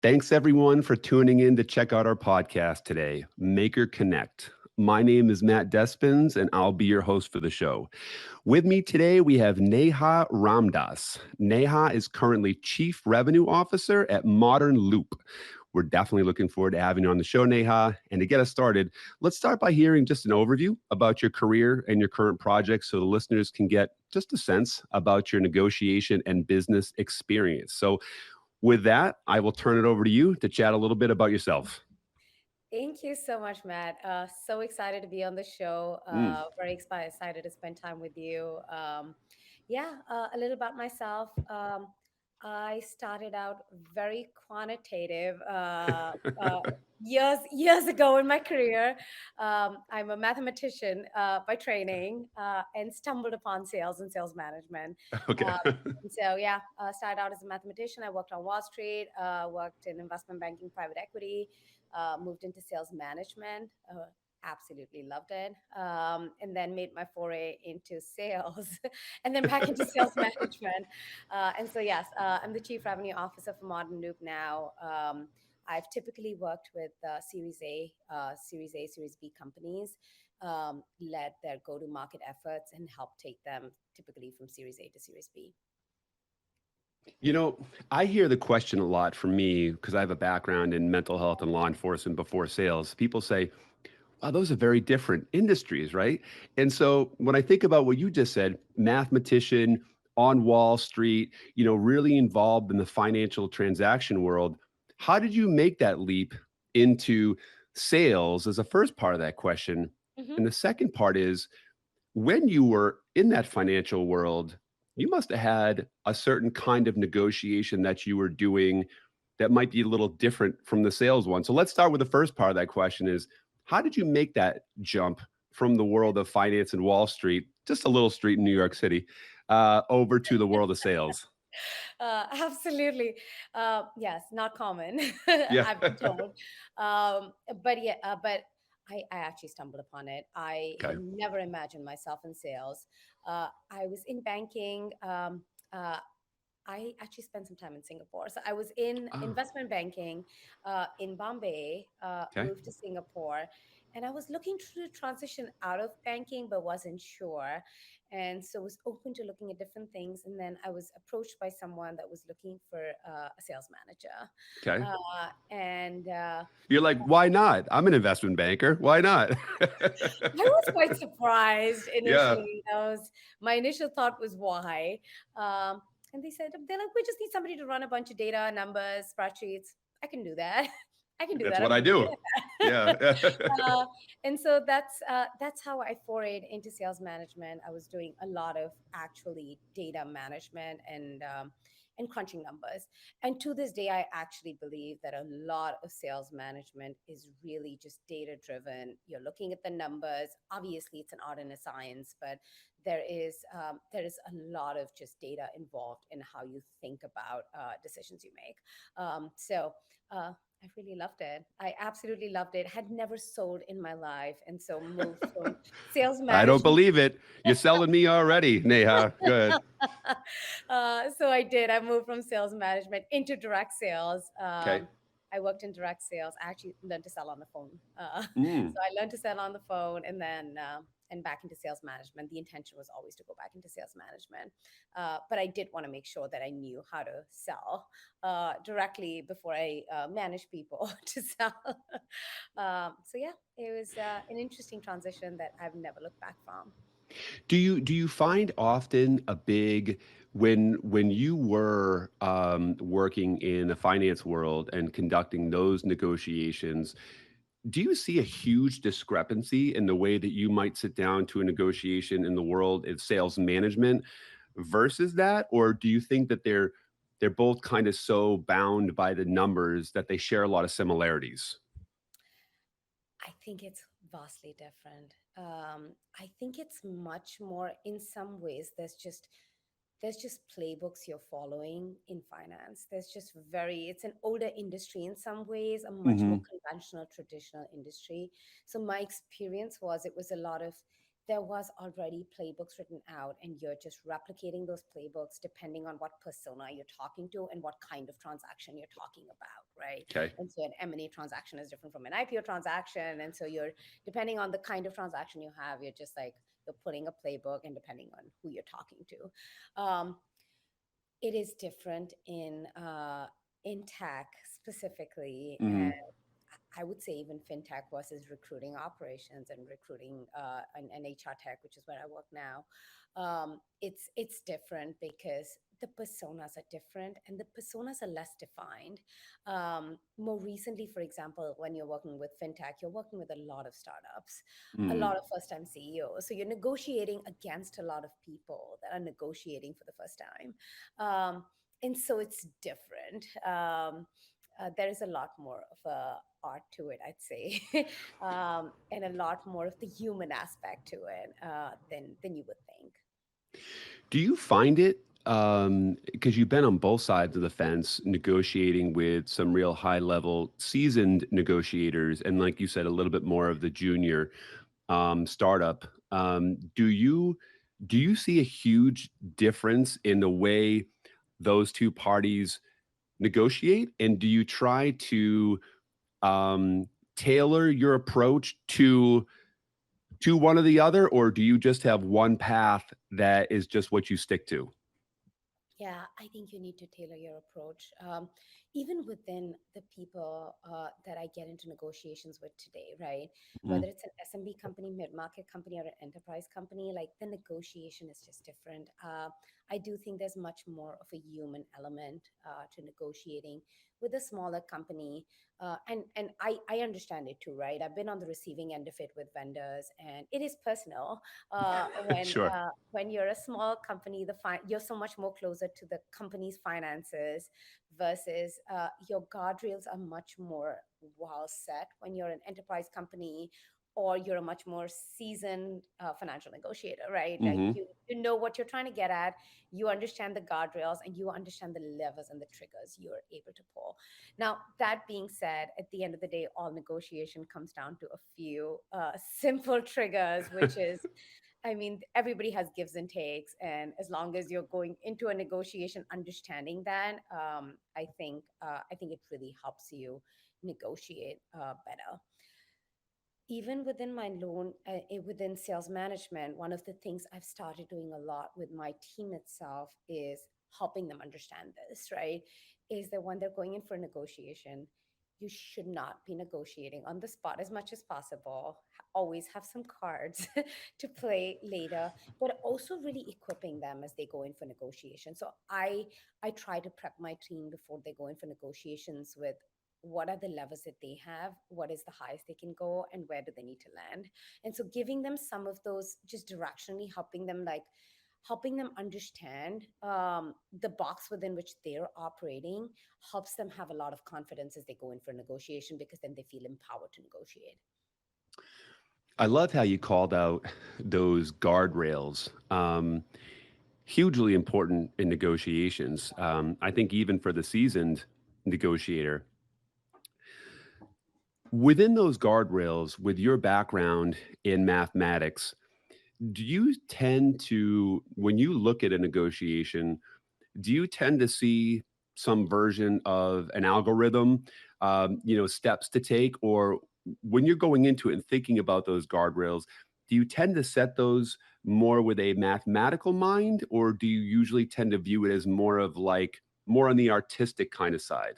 Thanks everyone for tuning in to check out our podcast today, Maker Connect. My name is Matt Despins, and I'll be your host for the show. With me today, we have Neha Ramdas. Neha is currently Chief Revenue Officer at Modern Loop. We're definitely looking forward to having you on the show, Neha. And to get us started, let's start by hearing just an overview about your career and your current projects so the listeners can get just a sense about your negotiation and business experience. So, with that, I will turn it over to you to chat a little bit about yourself. Thank you so much, Matt. So excited to be on the show. Mm. Very excited to spend time with you. A little about myself. I started out very quantitative years ago in my career. I'm a mathematician by training and stumbled upon sales and sales management. Okay. Uh, Started out as a mathematician. I worked on Wall Street, worked in investment banking, private equity, moved into sales management. Absolutely loved it. And then made my foray into sales and then back into sales management. I'm the chief revenue officer for Modern Loop now. I've typically worked with Series B companies, led their go to market efforts, and helped take them typically from Series A to Series B. You know, I hear the question a lot from me because I have a background in mental health and law enforcement before sales. People say, wow, those are very different industries, right? And so when I think about what you just said, mathematician on Wall Street, really involved in the financial transaction world, how did you make that leap into sales as a first part of that question? Mhm. And the second part is, when you were in that financial world, you must have had a certain kind of negotiation that you were doing that might be a little different from the sales one. So let's start with the first part of that question is, how did you make that jump from the world of finance and Wall Street, just a little street in New York City, over to the world of sales? Absolutely. Yes, not common, Yeah. I've been told. Um, but I actually stumbled upon it. I Okay. had never imagined myself in sales. I was in banking. Uh, I actually spent some time in Singapore. So I was in Oh, investment banking in Bombay, okay. moved to Singapore, and I was looking to transition out of banking, but wasn't sure. And so was open to looking at different things. And then I was approached by someone that was looking for a sales manager. Okay. And You're like, why not? I'm an investment banker. Why not? I was quite surprised Yeah. initially. My initial thought was why. And they're like, we just need somebody to run a bunch of data, numbers, spreadsheets. I can do that. I can do That's that. what I'm I really do. good at Yeah. that. And so that's how I forayed into sales management. I was doing a lot of actually data management and crunching numbers. And to this day, I actually believe that a lot of sales management is really just data driven. You're looking at the numbers. Obviously, it's an art and a science, but there is a lot of just data involved in how you think about decisions you make. So. I really loved it. I absolutely loved it. Had never sold in my life, and so moved from sales I don't management. believe it. You're selling me already, Neha. Good. So I did. I moved from sales management into direct sales. Okay. I worked in direct sales. I actually learned to sell on the phone. Mm. So I learned to sell on the phone, and then and back into sales management. The intention was always to go back into sales management, but I did want to make sure that I knew how to sell directly before I manage people to sell. It was an interesting transition that I've never looked back from. Do you find often a big when you were working in the finance world and conducting those negotiations, do you see a huge discrepancy in the way that you might sit down to a negotiation in the world of sales management versus that? Or do you think that they're both kind of so bound by the numbers that they share a lot of similarities? I think it's vastly different. I think it's much more in some ways. There's just playbooks you're following in finance. It's an older industry in some ways, a much more Hmm. conventional, traditional industry. So my experience was it was a lot of there was already playbooks written out, and you're just replicating those playbooks depending on what persona you're talking to and what kind of transaction you're talking about, right? Okay. And so an M&A transaction is different from an IPO transaction, and so you're, depending on the kind of transaction you have, you're just like, you're putting a playbook, and depending on who you're talking to, it is different in tech specifically, and Hmm. I would say even fintech versus recruiting operations and recruiting and HR tech, which is where I work now. It's different because the personas are different and the personas are less defined. More recently, for example, when you're working with fintech, you're working with a lot of startups, a Mm. lot of first-time CEOs. So you're negotiating against a lot of people that are negotiating for the first time, and so it's different. There is a lot more of a art to it, I'd say, and a lot more of the human aspect to it than you would think. Do you find it, because you've been on both sides of the fence negotiating with some real high level seasoned negotiators, and like you said, a little bit more of the junior startup. Do you see a huge difference in the way those two parties negotiate, and do you try to um, tailor your approach to one or the other, or do you just have one path that is just what you stick to? Yeah, I think you need to tailor your approach. Even within the people that I get into negotiations with today, right? Mhm. Whether it's an SMB company, mid market company, or an enterprise company, like the negotiation is just different. I do think there's much more of a human element to negotiating with a smaller company. And I understand it too, right? I've been on the receiving end of it with vendors, and it is personal Sure. when you're a small company, you're so much more closer to the company's finances versus your guardrails are much more well set when you're an enterprise company, or you're a much more seasoned financial negotiator, right? Like Hmm. you know what you're trying to get at, you understand the guardrails, and you understand the levers and the triggers you're able to pull. Now, that being said, at the end of the day, all negotiation comes down to a few simple triggers, which is, I mean, everybody has gives and takes, and as long as you're going into a negotiation understanding that, I think it really helps you negotiate better. Even within my within sales management, one of the things I've started doing a lot with my team itself is helping them understand this, right? Is that when they're going in for a negotiation, you should not be negotiating on the spot as much as possible. Always have some cards to play later, but also really equipping them as they go in for negotiation. So I try to prep my team before they go in for negotiations with what are the levels that they have, what is the highest they can go, and where do they need to land. And so giving them some of those, just directionally helping them understand the box within which they're operating, helps them have a lot of confidence as they go in for negotiation, because then they feel empowered to negotiate. I love how you called out those guardrails. Hugely important in negotiations. I think even for the seasoned negotiator, within those guardrails, with your background in mathematics, do you tend to, when you look at a negotiation, do you tend to see some version of an algorithm, steps to take, or when you're going into it and thinking about those guardrails, do you tend to set those more with a mathematical mind, or do you usually tend to view it as more of like more on the artistic kind of side?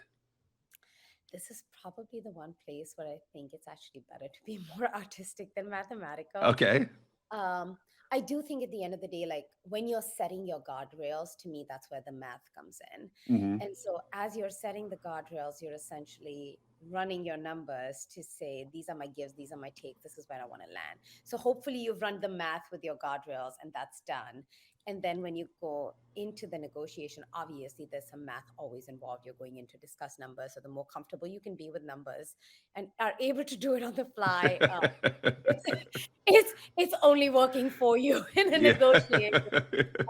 This is probably the one place where I think it's actually better to be more artistic than mathematical. Okay. um, I do think at the end of the day, like when you're setting your guardrails, to me, that's where the math comes in. Hmm. And so as you're setting the guardrails, you're essentially running your numbers to say, these are my gives, these are my takes, this is where I want to land. So hopefully you've run the math with your guardrails and that's done. And then when you go into the negotiation, obviously there's some math always involved. You're going in to discuss numbers. So the more comfortable you can be with numbers and are able to do it on the fly, it's it's only working for you in a Yeah. negotiation.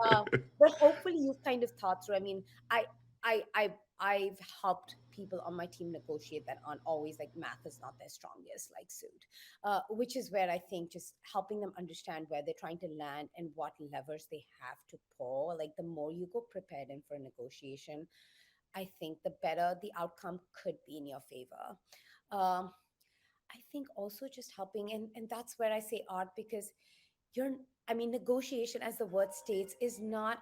uh, but hopefully you've kind of thought through. I mean, I I I I've helped people on my team negotiate that aren't always like math is not their strongest like suit, which is where I think just helping them understand where they're trying to land and what levers they have to pull. Like the more you go prepared in for a negotiation, I think the better the outcome could be in your favor. Um, I think also just helping, and that's where I say art, because you're, I mean, negotiation, as the word states, is not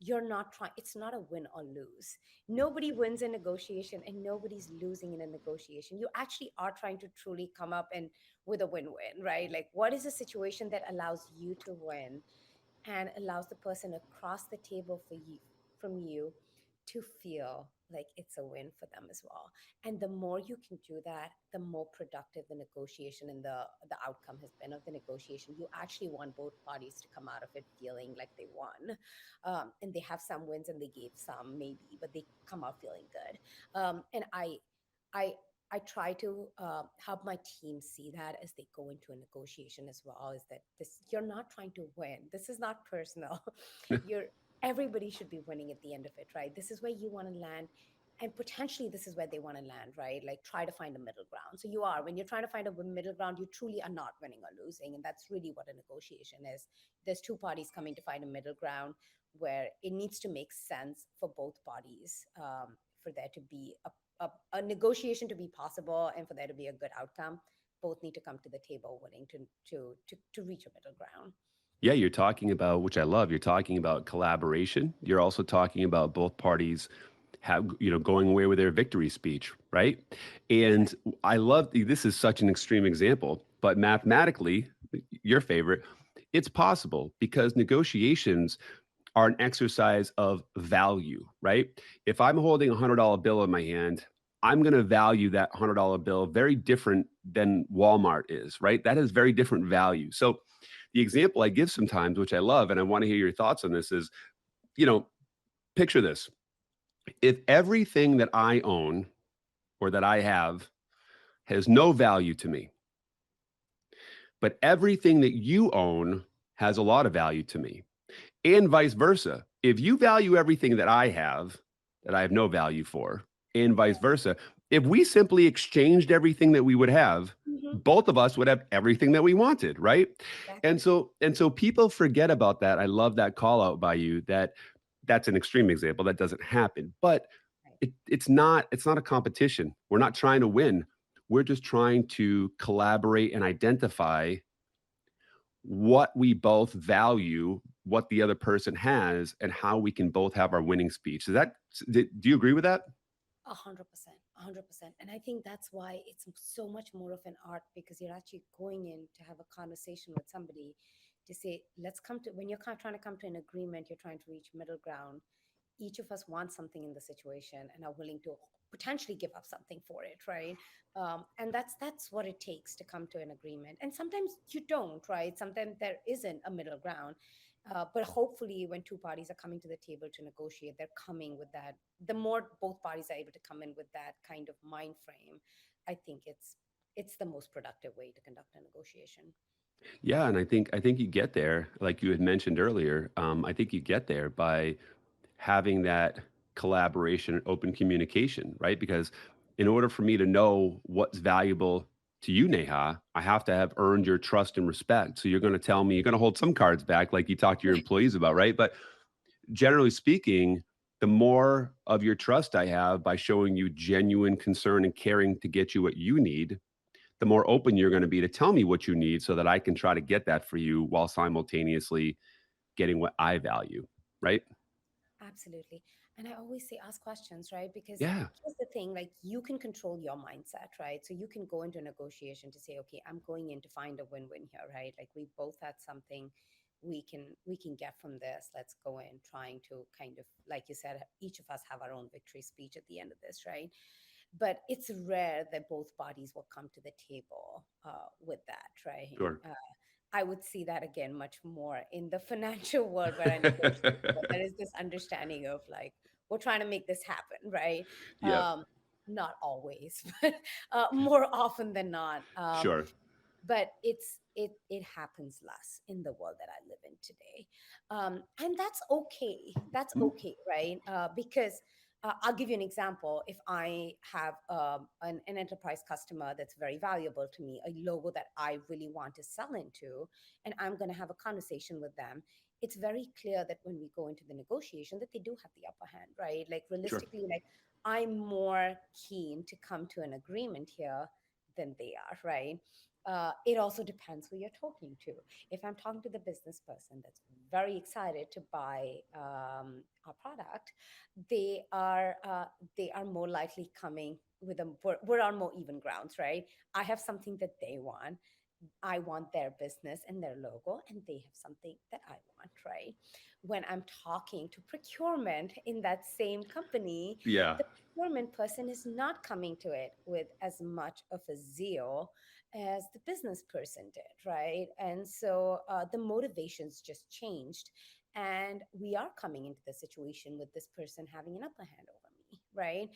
you're not trying, it's not a win or lose. Nobody wins in negotiation and nobody's losing in a negotiation. You actually are trying to truly come up and with a win-win, right? Like, what is a situation that allows you to win and allows the person across the table for you from you to feel like it's a win for them as well. And the more you can do that, the more productive the negotiation and the outcome has been of the negotiation. You actually want both parties to come out of it feeling like they won, and they have some wins and they gave some maybe, but they come out feeling good. And I I try to help my team see that as they go into a negotiation as well. Is that this, you're not trying to win. This is not personal. You're, everybody should be winning at the end of it, right? This is where you want to land. And potentially this is where they want to land, right? Like try to find a middle ground. So you are, when you're trying to find a middle ground, you truly are not winning or losing. And that's really what a negotiation is. There's two parties coming to find a middle ground where it needs to make sense for both parties, for there to be a negotiation to be possible and for there to be a good outcome. Both need to come to the table willing to reach a middle ground. Yeah, you're talking about, which I love, you're talking about collaboration. You're also talking about both parties have, going away with their victory speech, right? And I love, this is such an extreme example, but mathematically, your favorite, it's possible because negotiations are an exercise of value, right? If I'm holding a $100 bill in my hand, I'm going to value that $100 bill very different than Walmart is, right? That has very different value. So the example I give sometimes, which I love, and I want to hear your thoughts on this, is, you know, picture this. If everything that I own or that I have has no value to me, but everything that you own has a lot of value to me, and vice versa. If you value everything that I have no value for, and vice versa, if we simply exchanged everything that we would have, Hmm. both of us would have everything that we wanted, right? And Exactly. so and so people forget about that. I love that call out by you that that's an extreme example that doesn't happen, but Right. it's not a competition. We're not trying to win. We're just trying to collaborate and identify what we both value, what the other person has, and how we can both have our winning speech. Do you agree with that? 100%, 100%. And I think that's why it's so much more of an art, because you're actually going in to have a conversation with somebody to say, let's come to, when you're trying to come to an agreement, you're trying to reach middle ground. Each of us wants something in the situation and are willing to potentially give up something for it, right? And that's what it takes to come to an agreement. And sometimes you don't, right? Sometimes there isn't a middle ground. But hopefully, when two parties are coming to the table to negotiate, they're coming with that. The more both parties are able to come in with that kind of mind frame, I think it's the most productive way to conduct a negotiation. Yeah, and I think you get there, like you had mentioned earlier. I think you get there by having that collaboration and open communication, right? Because in order for me to know what's valuable to you, Neha, I have to have earned your trust and respect. So you're going to tell me, you're going to hold some cards back, like you talk to your employees about, right? But generally speaking, the more of your trust I have by showing you genuine concern and caring to get you what you need, the more open you're going to be to tell me what you need so that I can try to get that for you while simultaneously getting what I value. Right. Absolutely. And I always say ask questions, right? Because Yeah. here's the thing, like you can control your mindset, right? So you can go into a negotiation to say, okay, I'm going in to find a win-win here, right? Like we both had something we can get from this. Let's go in trying to kind of, like you said, each of us have our own victory speech at the end of this, right? But it's rare that both parties will come to the table with that, right? Sure. I would see that again much more in the financial world where I negotiate. But there is this understanding of like, we're trying to make this happen, right? Yep. Not always, but more often than not. Sure. But it happens less in the world that I live in today, and that's okay. That's Mm, okay, right? Because I'll give you an example. If I have an enterprise customer that's very valuable to me, a logo that I really want to sell into, and I'm going to have a conversation with them, it's very clear that when we go into the negotiation, that they do have the upper hand, right? Like Sure. realistically, like I'm more keen to come to an agreement here than they are, right? It also depends who you're talking to. If I'm talking to the business person that's very excited to buy our product, they are uh, they are more likely coming with a we're on more even grounds, right? I have something that they want. I want their business and their logo, and they have something that I want, right? When I'm talking to procurement in that same company, Yeah. the procurement person is not coming to it with as much of a zeal as the business person did, right? And so the motivations just changed. And we are coming into the situation with this person having an upper hand over me, right?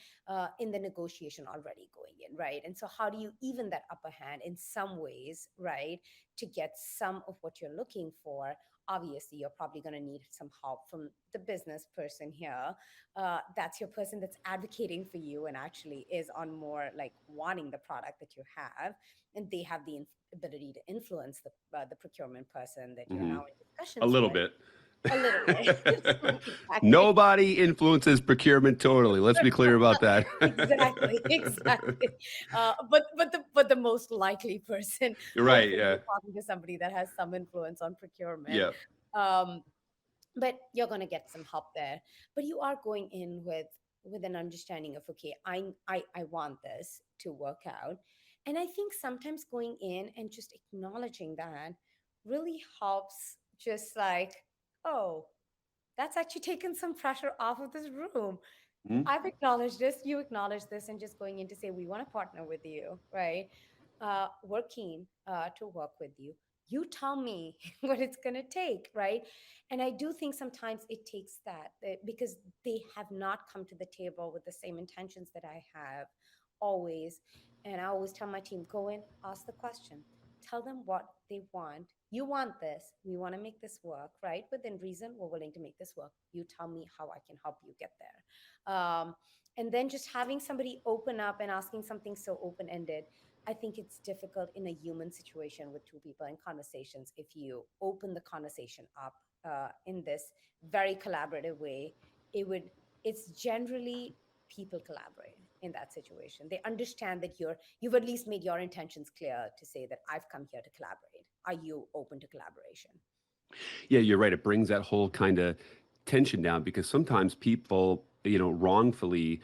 In the negotiation already going in, right? And so, how do you even that upper hand in some ways, right, to get some of what you're looking for? Obviously, you're probably going to need some help from the business person here. That's your person that's advocating for you and actually is on more like wanting the product that you have, and they have the ability to influence the procurement person that you're Hmm. now in A discussions little with bit. a little bit. Exactly. Nobody influences procurement totally. Let's be clear about that. Exactly, exactly. But the most likely person, You're right. hopefully, Yeah. you're talking to somebody that has some influence on procurement. Yeah. Um, but you're going to get some help there. But you are going in with an understanding of, okay, I want this to work out. And I think sometimes going in and just acknowledging that really helps. Just like, oh, that's actually taken some pressure off of this room. Mhm. I've acknowledged this, you acknowledge this, and just going in to say, we want to partner with you, right? We're keen to work with you. You tell me what it's going to take, right? And I do think sometimes it takes that because they have not come to the table with the same intentions that I have always. And I always tell my team, go in, ask the question, tell them what they want. You want this, we want to make this work, right? Within reason, we're willing to make this work. You tell me how I can help you get there. And then just having somebody open up and asking something so open ended, I think it's difficult in a human situation with two people in conversations. If you open the conversation up in this very collaborative way, it would, it's generally people collaborate in that situation. They understand that you've at least made your intentions clear to say that I've come here to collaborate. Are you open to collaboration? Yeah, you're right. It brings that whole kind of tension down because sometimes people, wrongfully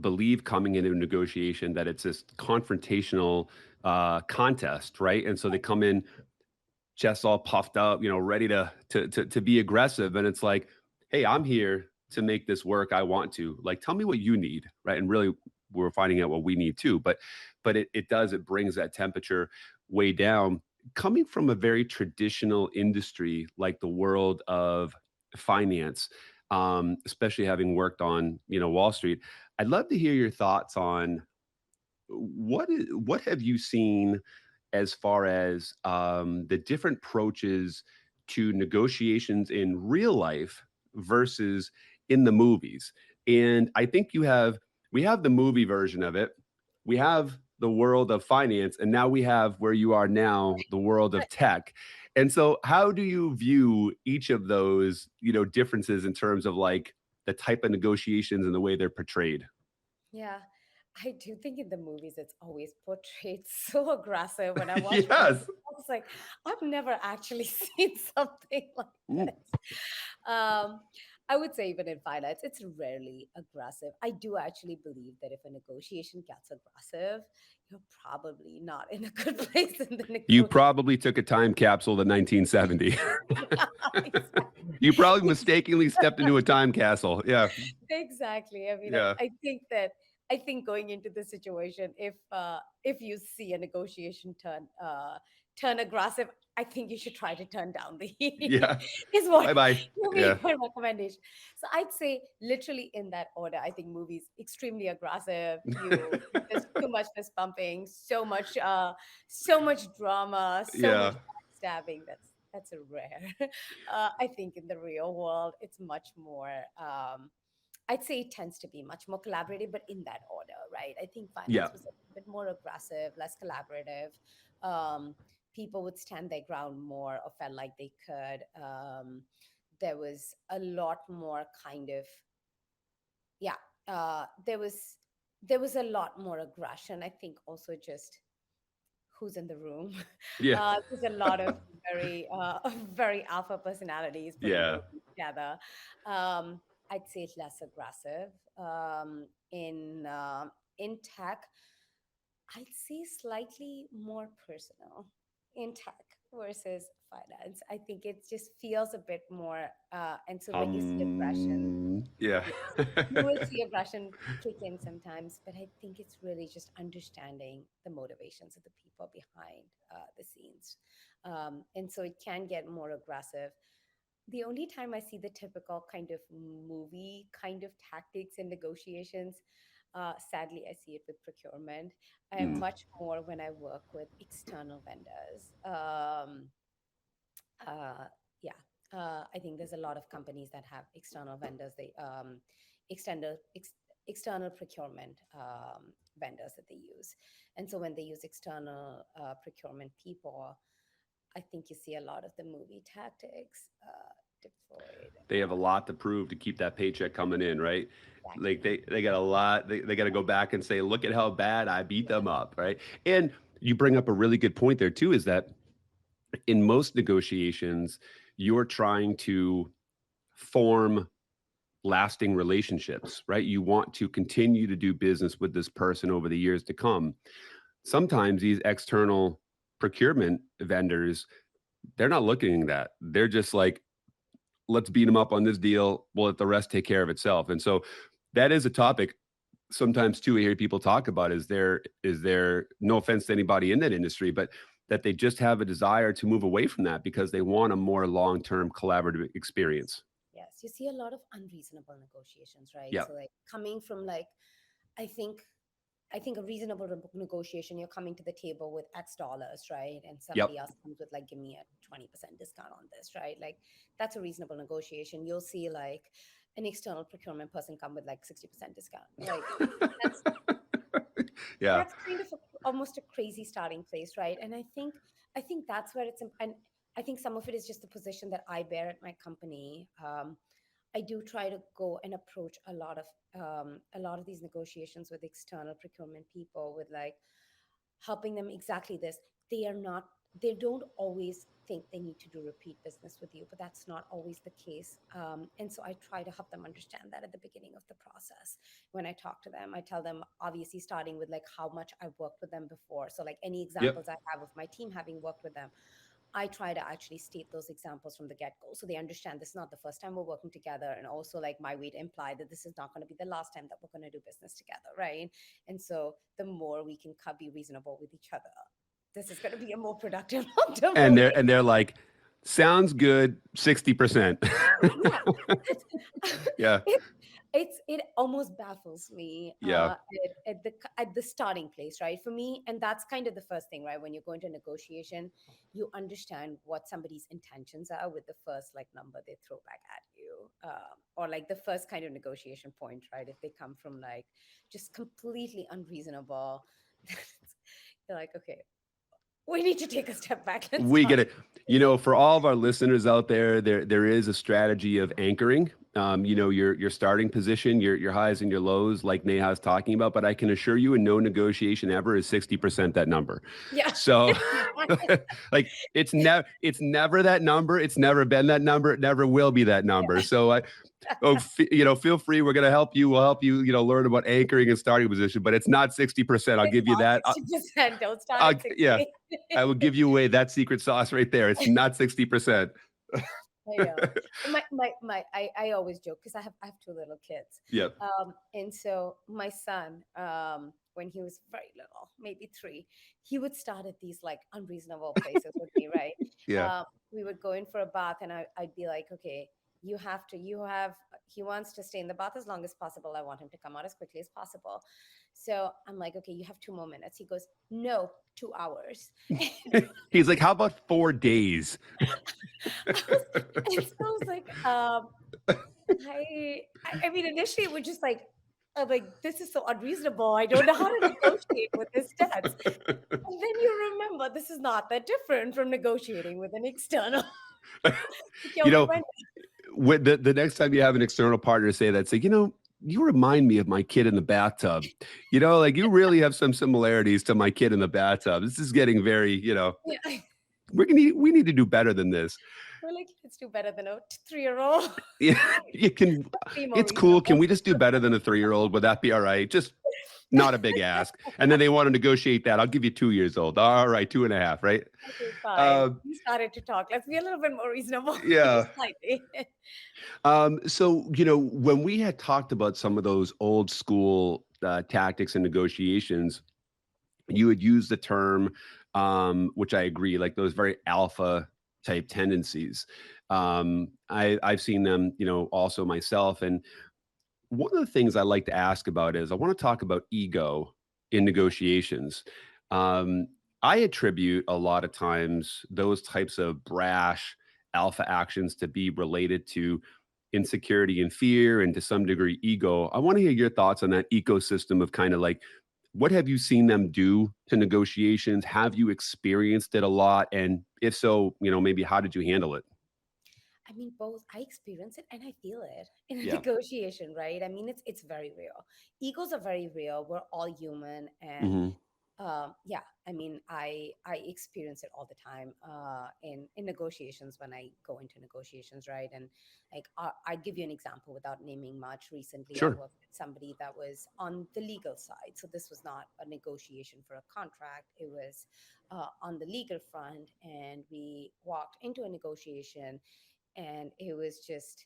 believe coming into a negotiation that it's this confrontational contest, right? And so they come in chest all puffed up, ready to be aggressive, and it's like, hey, I'm here to make this work. I want to, like, tell me what you need, right? And really, we're finding out what we need too. But it brings that temperature way down. Coming from a very traditional industry like the world of finance, especially having worked on Wall Street, I'd love to hear your thoughts on what have you seen as far as the different approaches to negotiations in real life versus in the movies? And I think we have the movie version of it, we have the world of finance, and now we have where you are now, the world of tech. And so, how do you view each of those, differences in terms of like the type of negotiations and the way they're portrayed? Yeah, I do think in the movies it's always portrayed so aggressive. When I watch movies, Yes. I was like, I've never actually seen something like Mm. this. Um, I would say even in finance, it's rarely aggressive. I do actually believe that if a negotiation gets aggressive, you're probably not in a good place in the You negotiation. probably took a time capsule to 1970. You probably Exactly. mistakenly stepped into a time castle. Yeah. Exactly. I mean, Yeah. I think going into the situation, if you see a negotiation turn aggressive, I think you should try to turn down the heat. Yeah. Is what Bye bye. will be Yeah. my recommendation. So I'd say literally in that order. I think movies extremely aggressive. There's too much fist pumping, so much drama, so much Yeah. backstabbing. That's a rare. I think in the real world, it's much more. I'd say it tends to be much more collaborative, but in that order, right? I think Yeah. finance was a bit more aggressive, less collaborative. Um, People would stand their ground more or felt like they could. There was a lot more kind of, yeah, there was a lot more aggression. I think also just who's in the room. Yeah. There's a lot of very very alpha personalities putting Yeah. their feet together. Um, I'd say it's less aggressive. In tech, I'd say slightly more personal in tech versus finance. I think it just feels a bit more, and so when you see aggression, Yeah. yes, you will see aggression kick in sometimes, but I think it's really just understanding the motivations of the people behind the scenes. And so it can get more aggressive. The only time I see the typical kind of movie kind of tactics in negotiations, sadly, I see it with procurement, and Mm. much more when I work with external vendors. Uh, yeah, I think there's a lot of companies that have external vendors. They external ex, external procurement vendors that they use, and so when they use external procurement people, I think you see a lot of the movie tactics deployed. They have a lot to prove to keep that paycheck coming in, right? Like Exactly. they got a lot. They got to go back and say, look at how bad I beat Yeah. them up, right? And you bring up a really good point there too. Is that in most negotiations, you're trying to form lasting relationships, right? You want to continue to do business with this person over the years to come. Sometimes these external procurement vendors, they're not looking at that. They're just like, let's beat them up on this deal. We'll let the rest take care of itself. And so that is a topic sometimes too. I hear people talk about is there no offense to anybody in that industry, but that they just have a desire to move away from that because they want a more long-term collaborative experience. Yes, you see a lot of unreasonable negotiations, right? Yeah. So like coming from like, I think I think a reasonable negotiation, you're coming to the table with X dollars, right? And Yep. somebody else comes with like, give me a 20% discount on this, right? Like that's a reasonable negotiation. You'll see like an external procurement person come with like 60% discount. Like that's Yeah. that's kind of almost a crazy starting place, right? And I think that's where and I think some of it is just the position that I bear at my company. I do try to go and approach a lot of these negotiations with external procurement people with like helping them exactly this. They are not, they don't always think they need to do repeat business with you, but that's not always the case. And so I try to help them understand that at the beginning of the process. When I talk to them, I tell them, obviously starting with like how much I've worked with them before, so like any Yep. examples I have of my team having worked with them, I try to actually state those examples from the get go so they understand this is not the first time we're working together. And also, like, my way to imply that this is not going to be the last time that we're going to do business together, right? And so, the more we can be reasonable with each other, this is going to be a more productive long term And they're relationship. like, sounds good, 60%. Yeah. Yeah. it, it almost baffles me Yeah. at the starting place, right? For me, and that's kind of the first thing, right? When you go into negotiation, you understand what somebody's intentions are with the first like number they throw back at you, or like the first kind of negotiation point, right? If they come from like just completely unreasonable, you're like, okay, we need to take a step back. Let's We talk. get it. You know, for all of our listeners out there, there is a strategy of anchoring. You know, your starting position, your highs and your lows, like Neha is talking about. But I can assure you, in no negotiation ever is 60% that number. Yeah. So, like, it's never that number. It's never been that number. It never will be that number. So you know, feel free. We're gonna help you. We'll help you. You know, learn about anchoring and starting position. But it's not 60%. I'll It's give you not that. 60%. Don't start at Yeah, 60. I will give you away that secret sauce right there. It's not 60%. I know. I always joke because I have two little kids. Yep. And so my son, when he was very little, maybe three, he would start at these like unreasonable places with me, right? Yeah. We would go in for a bath and I'd be like, okay, he wants to stay in the bath as long as possible. I want him to come out as quickly as possible. So I'm like, okay, you have 2 more minutes. He goes, no, 2 hours. He's like, how about 4 days? I was, and so I was like, I mean, initially it was just like, I'm like, this is so unreasonable. I don't know how to negotiate with his stats. And then you remember this is not that different from negotiating with an external You procurement know, vendor. when the next time you have an external partner say that, say, you remind me of my kid in the bathtub. Like you really have some similarities to my kid in the bathtub. This is getting very, Yeah. we need to do better than this. We're like, let's do better than a 3-year-old. Yeah, you can. Be more It's cool. Can reasonable. we just do better than a 3-year-old? Would that be all right? Just not a big ask. And then they want to negotiate that. I'll give you 2 years old. All right, two and a half, right? Okay, fine. Uh, We started to talk. Let's be a little bit more reasonable, yeah. slightly. So, when we had talked about some of those old school tactics and negotiations, you would use the term, which I agree, like those very alpha type tendencies. I've seen them, also myself. And one of the things I like to ask about is I want to talk about ego in negotiations. Um, I attribute a lot of times those types of brash alpha actions to be related to insecurity and fear and to some degree ego. I want to hear your thoughts on that ecosystem of kind of like what have you seen them do to negotiations? Have you experienced it a lot? And if so, maybe how did you handle it? I mean, both. I experience it and I feel it in a Yeah. negotiation, right? I mean, it's very real. Egos are very real. We're all human, and Hmm. yeah, I mean, I experience it all the time in negotiations when I go into negotiations, right? And like I give you an example without naming much. Recently, I Sure. worked with somebody that was on the legal side, so this was not a negotiation for a contract. It was on the legal front, and we walked into a negotiation, and it was just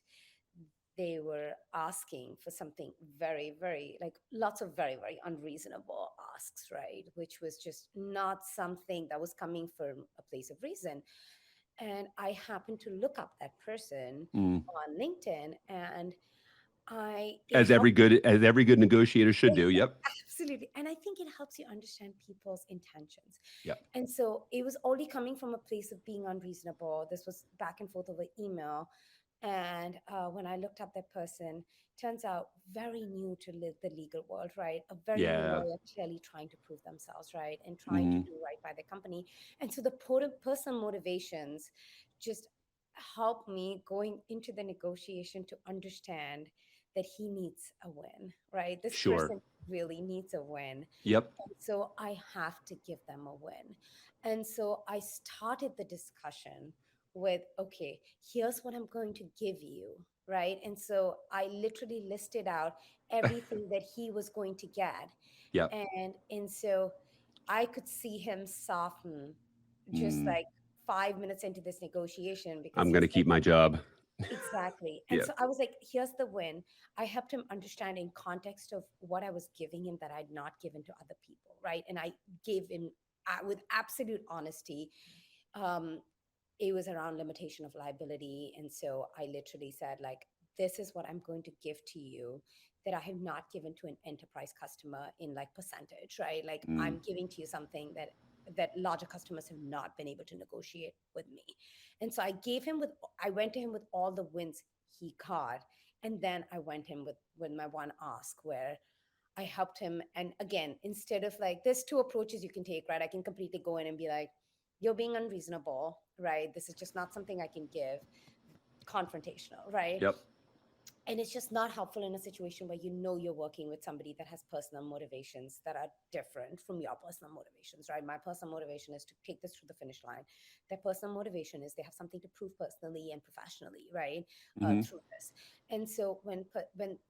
they were asking for something very, very, like lots of very, very unreasonable asks, right? Which was just not something that was coming from a place of reason. And I happened to look up that person Mm. on LinkedIn, and it As every helped. good negotiator should do. Yep. Absolutely. And I think it helps you understand people's intentions. Yep. And so it was already coming from a place of being unreasonable. This was back and forth over email. And when I looked up that person, turns out very new to the legal world, right? A very new Yeah. lawyer, clearly trying to prove themselves, right? And trying to Hmm. do right by the company. And so the personal motivations just helped me going into the negotiation to understand that he needs a win, right? This Sure. person really needs a win. Yep. So I have to give them a win. And so I started the discussion with, okay, here's what I'm going to give you, right? And so I literally listed out everything that he was going to get. Yep. And so I could see him soften just Mm. like 5 minutes into this negotiation because I'm he going was to like, keep my job. exactly. And Yeah. so I was like, here's the win. I helped him understand in context of what I was giving him that I'd not given to other people, right? And I gave him with absolute honesty. Um, it was around limitation of liability. And so I literally said, like, this is what I'm going to give to you that I have not given to an enterprise customer in like percentage, right? Like Mm. I'm giving to you something that larger customers have not been able to negotiate with me. And so I went to him with all the wins he got. And then I went him with my one ask where I helped him. And again, instead of like, there's two approaches you can take, right? I can completely go in and be like, you're being unreasonable, right? This is just not something I can give, confrontational, right? Yep. And it's just not helpful in a situation where you know you're working with somebody that has personal motivations that are different from your personal motivations, right? My personal motivation is to take this to the finish line. Their personal motivation is they have something to prove personally and professionally, right? Hmm. Through this. And so when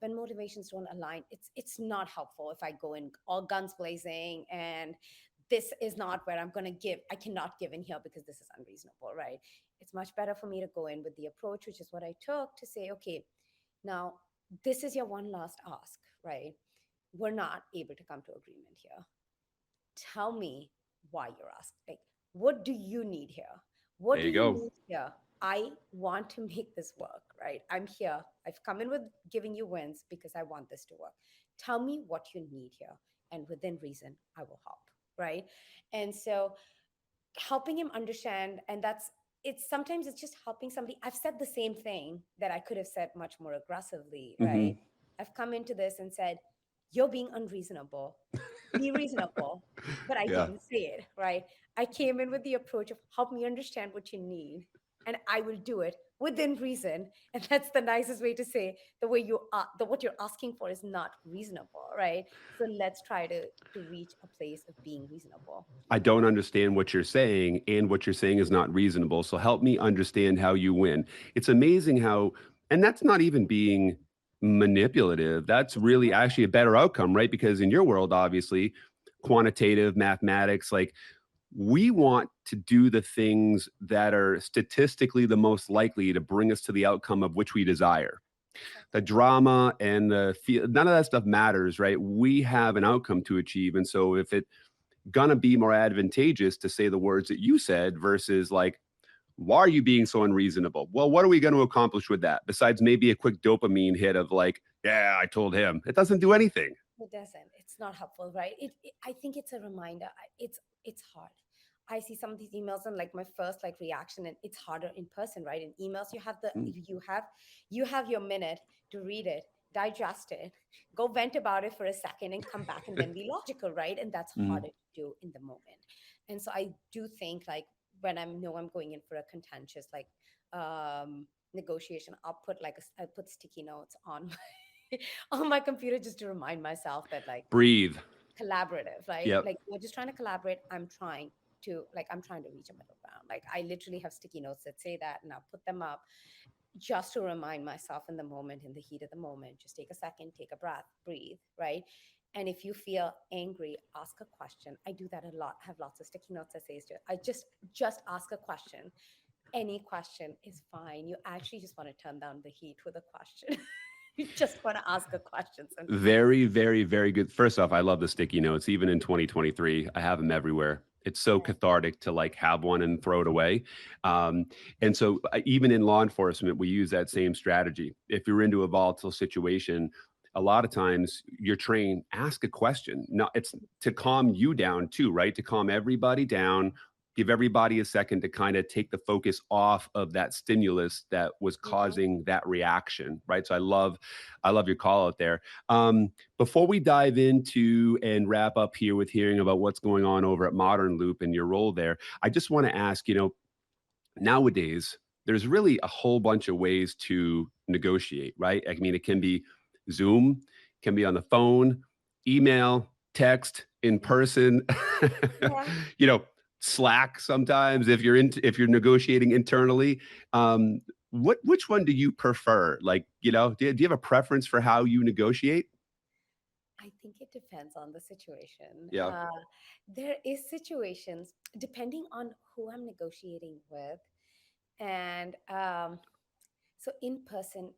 motivations don't align, it's not helpful if I go in all guns blazing and this is not where I'm going to give. I cannot give in here because this is unreasonable, right? It's much better for me to go in with the approach, which is what I took to say, okay, now, this is your one last ask, right? We're not able to come to agreement here. Tell me why you're asking. Like, what do you need here? What There do you you go. need here? I want to make this work, right? I'm here. I've come in with giving you wins because I want this to work. Tell me what you need here. and within reason, I will help. Right. And so helping him understand, and that's it's sometimes it's just helping somebody. I've said the same thing that I could have said much more aggressively, Hmm. right? I've come into this and said, you're being unreasonable, be reasonable. But I Yeah. didn't say it, right? I came in with the approach of help me understand what you need, and I will do it within reason. And that's the nicest way to say the way you are, the what you're asking for is not reasonable, right? So let's try to reach a place of being reasonable. I don't understand what you're saying, and what you're saying is not reasonable. So help me understand how you win. It's amazing how, and that's not even being manipulative. That's It's really not. actually a better outcome, right? Because in your world, obviously, quantitative mathematics, like we want to do the things that are statistically the most likely to bring us to the outcome of which we desire. The Exactly. drama and the feel, none of that stuff matters, right? We have an outcome to achieve. And so if it gonna be more advantageous to say the words that you said versus like, why are you being so unreasonable? Well, what are we going to accomplish with that besides maybe a quick dopamine hit of like, yeah, I told him? It doesn't do anything. It doesn't. It's not helpful, right? I think it's a reminder. It's hard. I see some of these emails and like my first like reaction, and it's harder in person, right? In emails, Mm, you have your minute to read it, digest it, go vent about it for a second, and come back and then be logical, right? And that's mm. harder to do in the moment. And so I do think like when I'm going in for a contentious like negotiation, I put sticky notes on on my computer just to remind myself that like Breathe. collaborative, right? Yep. Like we're just trying to collaborate. I'm trying to reach a middle ground. Like I literally have sticky notes that say that, and I'll put them up just to remind myself in the moment, in the heat of the moment. Just take a second, take a breath, breathe, right? And if you feel angry, ask a question. I do that a lot. I have lots of sticky notes that says just ask a question. Any question is fine. You actually just want to turn down the heat with a question. You just want to ask a question sometimes. Very, very, very good. First off, I love the sticky notes. Even in 2023, I have them everywhere. It's so Yeah. cathartic to like have one and throw it away. Um, and so, even in law enforcement, we use that same strategy. If you're into a volatile situation, a lot of times you're trained, ask a question. Now, it's to calm you down too, right? To calm everybody down, give everybody a second to kind of take the focus off of that stimulus that was Mhm. causing that reaction, right? So I love your call out there. Before we dive into and wrap up here with hearing about what's going on over at Modern Loop and your role there, I just want to ask, nowadays, there's really a whole bunch of ways to negotiate, right? I mean, it can be Zoom, can be on the phone, email, text, in Yeah. person, Yeah. you know, Slack sometimes if you're negotiating internally. Which one do you prefer? Like, do you have a preference for how you negotiate? I think it depends on the situation. Yeah. There is situations depending on who I'm negotiating with, and so in person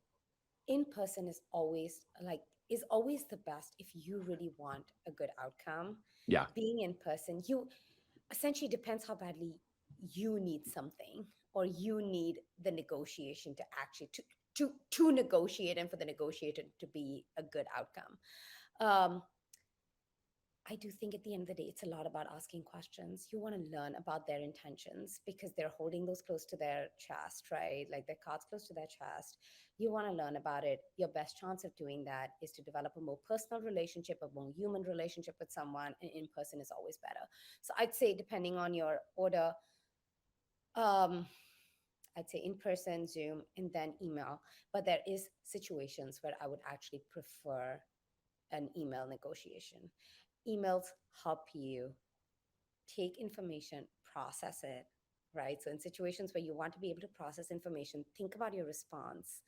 is always the best if you really want a good outcome. Yeah. Being in person, you essentially depends how badly you need something, or you need the negotiation to actually to negotiate, and for the negotiator to be a good outcome. um, I do think at the end of the day, it's a lot about asking questions. You want to learn about their intentions because they're holding those close to their chest, right? Like their cards close to their chest. You want to learn about it. Your best chance of doing that is to develop a more personal relationship, a more human relationship with someone, and in person is always better. So I'd say, depending on your order, um, I'd say in person, Zoom, and then email. But there is situations where I would actually prefer an email negotiation. Emails help you take information, process it, right? So, in situations where you want to be able to process information, think about your response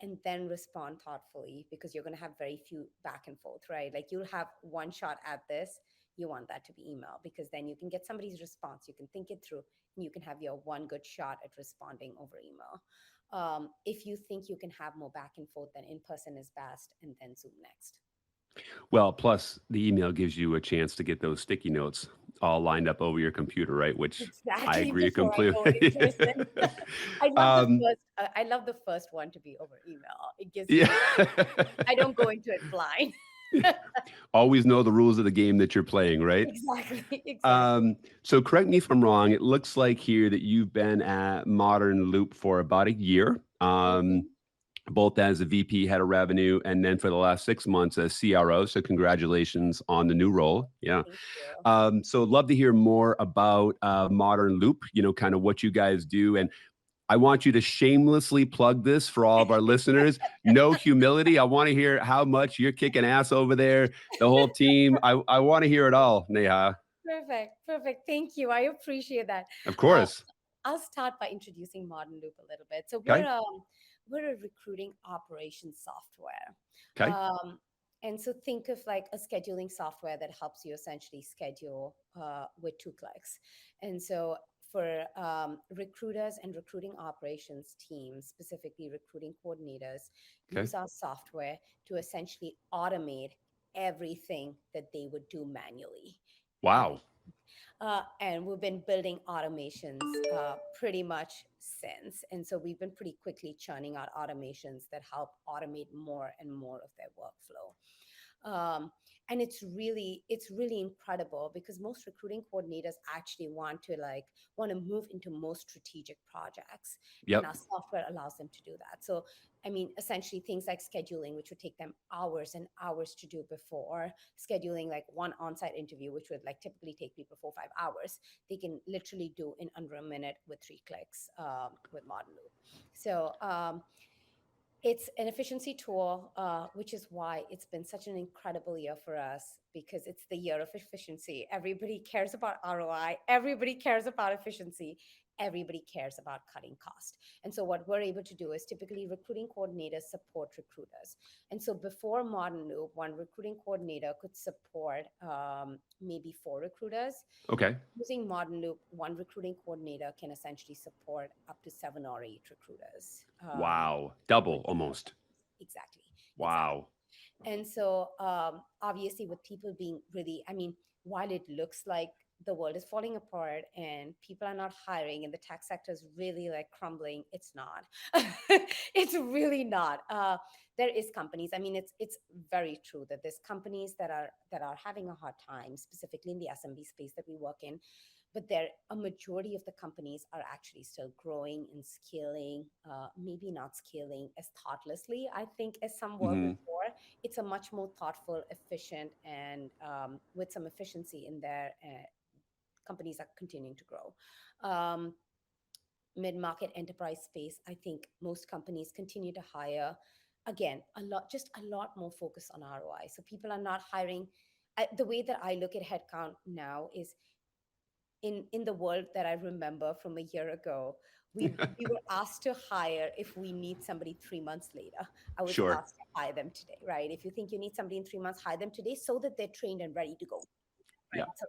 and then respond thoughtfully, because you're going to have very few back and forth, right? Like you'll have one shot at this. You want that to be email because then you can get somebody's response, you can think it through, and you can have your one good shot at responding over email. If you think you can have more back and forth, then in person is best, and then Zoom next. Well, plus the email gives you a chance to get those sticky notes all lined up over your computer, right? Which I Exactly, agree before I go in completely. person. um, I love the first one to be over email. It gives yeah. me, I don't go into it blind. Always know the rules of the game that you're playing, right? Exactly, exactly. So correct me if I'm wrong. It looks like here that you've been at Modern Loop for about a year, Mhm. both as a VP, head of revenue, and then for the last 6 months as CRO. So congratulations on the new role. Yeah. Thank you. So love to hear more about Modern Loop. Kind of what you guys do, and I want you to shamelessly plug this for all of our listeners. No humility. I want to hear how much you're kicking ass over there. The whole team. I want to hear it all, Neha. Perfect, perfect. Thank you. I appreciate that. Of Uh, course. I'll start by introducing Modern Loop a little bit. So Okay. we're a recruiting operations software. Okay. Um, and so think of like a scheduling software that helps you essentially schedule with 2 clicks. And so for recruiters and recruiting operations teams, specifically recruiting coordinators, Okay. use our software to essentially automate everything that they would do manually. Wow. Every and we've been building automations pretty much since. And so we've been pretty quickly churning out automations that help automate more and more of their workflow. And it's really incredible because most recruiting coordinators actually want to move into more strategic projects, and Yep. our software allows them to do that. So I mean, essentially things like scheduling, which would take them hours and hours to do before, scheduling like one on-site interview, which would like typically take people 4 or 5 hours, they can literally do in under a minute with 3 clicks with Modern Loop. So it's an efficiency tool, which is why it's been such an incredible year for us because it's the year of efficiency. Everybody cares about ROI. Everybody cares about efficiency. Everybody cares about cutting cost. And so, what we're able to do is typically recruiting coordinators support recruiters. And so, before Modern Loop, one recruiting coordinator could support maybe 4 recruiters. Okay. Using Modern Loop, one recruiting coordinator can essentially support up to 7 or 8 recruiters. Wow. With Double zero almost. cost. Exactly, exactly. Wow. And so, obviously, with people being really, I mean, while it looks like the world is falling apart and people are not hiring and the tech sector is really like crumbling, it's not. It's really not. There is companies. I mean, it's very true that there's companies that are having a hard time, specifically in the SMB space that we work in, but there a majority of the companies are actually still growing and scaling, maybe not scaling as thoughtlessly, I think, as some were Hmm. before. It's a much more thoughtful, efficient, and with some efficiency in there, companies are continuing to grow. um, Mid-market enterprise space, I think most companies continue to hire, again, a lot more focus on ROI. So people are not hiring. The way that I look at headcount now is, in the world that I remember from a year ago, we were asked to hire if we need somebody 3 months later. I was Sure. asked to hire them today, right? If you think you need somebody in 3 months, hire them today so that they're trained and ready to go, Yeah. right? So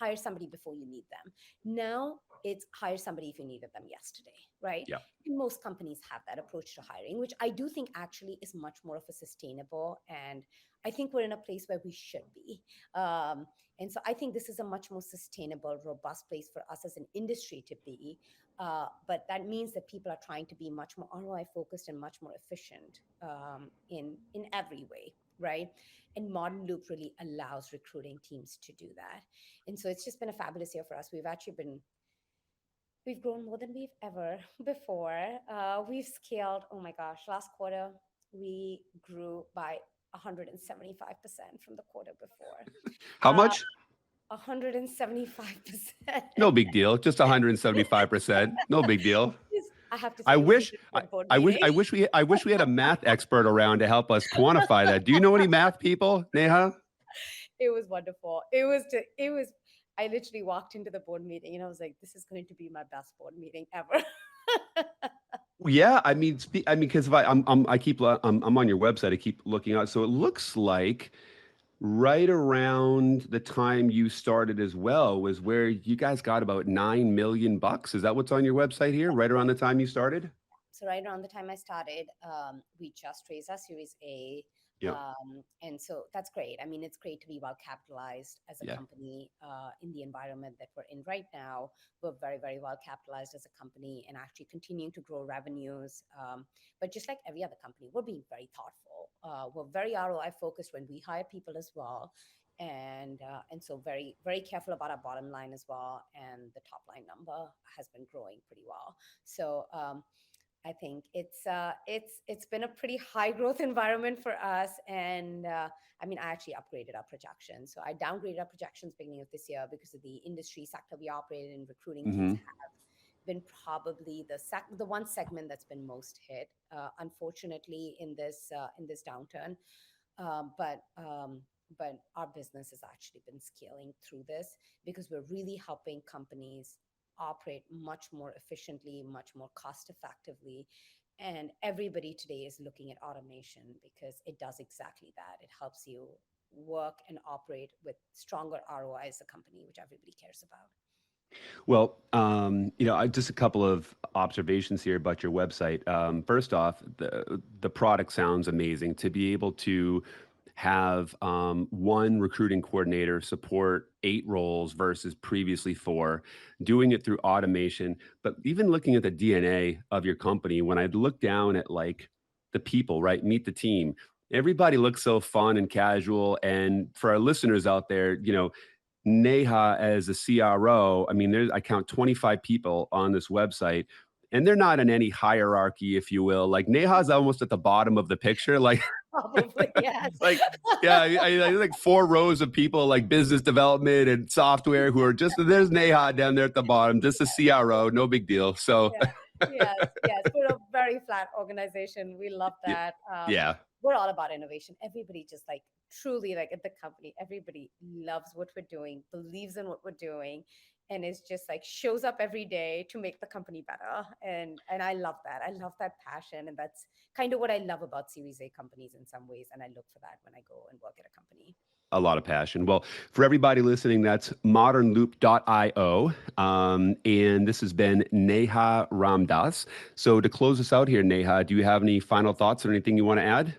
hire somebody before you need them. Now it's hire somebody if you needed them yesterday, right? Yeah. And most companies have that approach to hiring, which I do think actually is much more of a sustainable, and I think we're in a place where we should be. Um, and so I think this is a much more sustainable, robust place for us as an industry to be. But that means that people are trying to be much more ROI focused and much more efficient in every way, right? And Modern Loop really allows recruiting teams to do that. And so it's just been a fabulous year for us. We've grown more than we've ever before. We've scaled, oh my gosh, last quarter we grew by 175% from the quarter before. How Uh, much? 175%. No big deal. Just 175%. No big deal. I have to I say, it was a wish really I, good board I wish meeting. I wish we had a math expert around to help us quantify that. Do you know any math people, Neha? It was wonderful. I literally walked into the board meeting and I was like, this is going to be my best board meeting ever. Yeah, because if I'm on your website. I keep looking out. So it looks like right around the time you started as well was where you guys got about 9 million bucks. Is that what's on your website here? Right around the time you started? So right around the time I started, we just raised our Series A. Yep. And so that's great. I mean, it's great to be well capitalized as a Yeah. company in the environment that we're in right now. We're very, very well capitalized as a company and actually continuing to grow revenues. But just like every other company, we're being very thoughtful. We're very ROI focused when we hire people as well. And so very, very careful about our bottom line as well. And the top line number has been growing pretty well. So, I think it's been a pretty high growth environment for us, and I mean, I actually upgraded our projections. So I downgraded our projections beginning of this year because of the industry sector we operate in. Recruiting tends Hmm. to have been probably the one segment that's been most hit, unfortunately, in this downturn. Um, but um, but our business has actually been scaling through this because we're really helping companies operate much more efficiently, much more cost effectively. And everybody today is looking at automation because it does exactly that. It helps you work and operate with stronger ROI as a company, which everybody cares about. Well, just a couple of observations here about your website. First off, the product sounds amazing. To be able to have one recruiting coordinator support 8 roles versus previously 4, doing it through automation. But even looking at the DNA of your company, when I look down at like the people, right, meet the team. Everybody looks so fun and casual. And for our listeners out there, Neha as a CRO, I mean, I count 25 people on this website, and they're not in any hierarchy, if you will. Like Neha's almost at the bottom of the picture. Like, Probably, yes. like, yeah, I like 4 rows of people like business development and software who are just there's Neha down there at the bottom, just a CRO, no big deal. So, Yeah. Yes, yes. We're a very flat organization. We love y- that. yeah, We're all about innovation. Everybody just like truly like at the company, everybody loves what we're doing, believes in what we're doing, and is just like shows up every day to make the company better. And I love that. I love that passion. And that's kind of what I love about Series A companies in some ways. And I look for that when I go and work at a company. a lot of passion. Well, for everybody listening, that's modernloop.io. And this has been Neha Ramdas. So to close us out here, Neha, do you have any final thoughts or anything you want to add?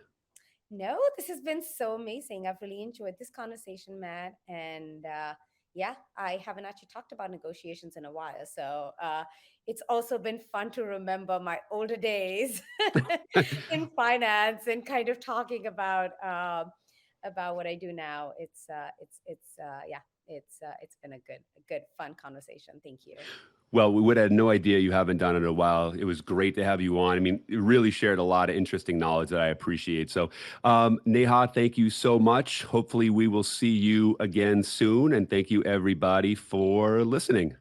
No, this has been so amazing. I've really enjoyed this conversation, Matt. And yeah, I haven't actually talked about negotiations in a while. So it's also been fun to remember my older days in finance and kind of talking about what I do now. Yeah, it's been a good, fun conversation. Thank you. Well, we would have no idea you haven't done it in a while. It was great to have you on. I mean, you really shared a lot of interesting knowledge that I appreciate. So, Neha, thank you so much. Hopefully, we will see you again soon. And thank you, everybody, for listening.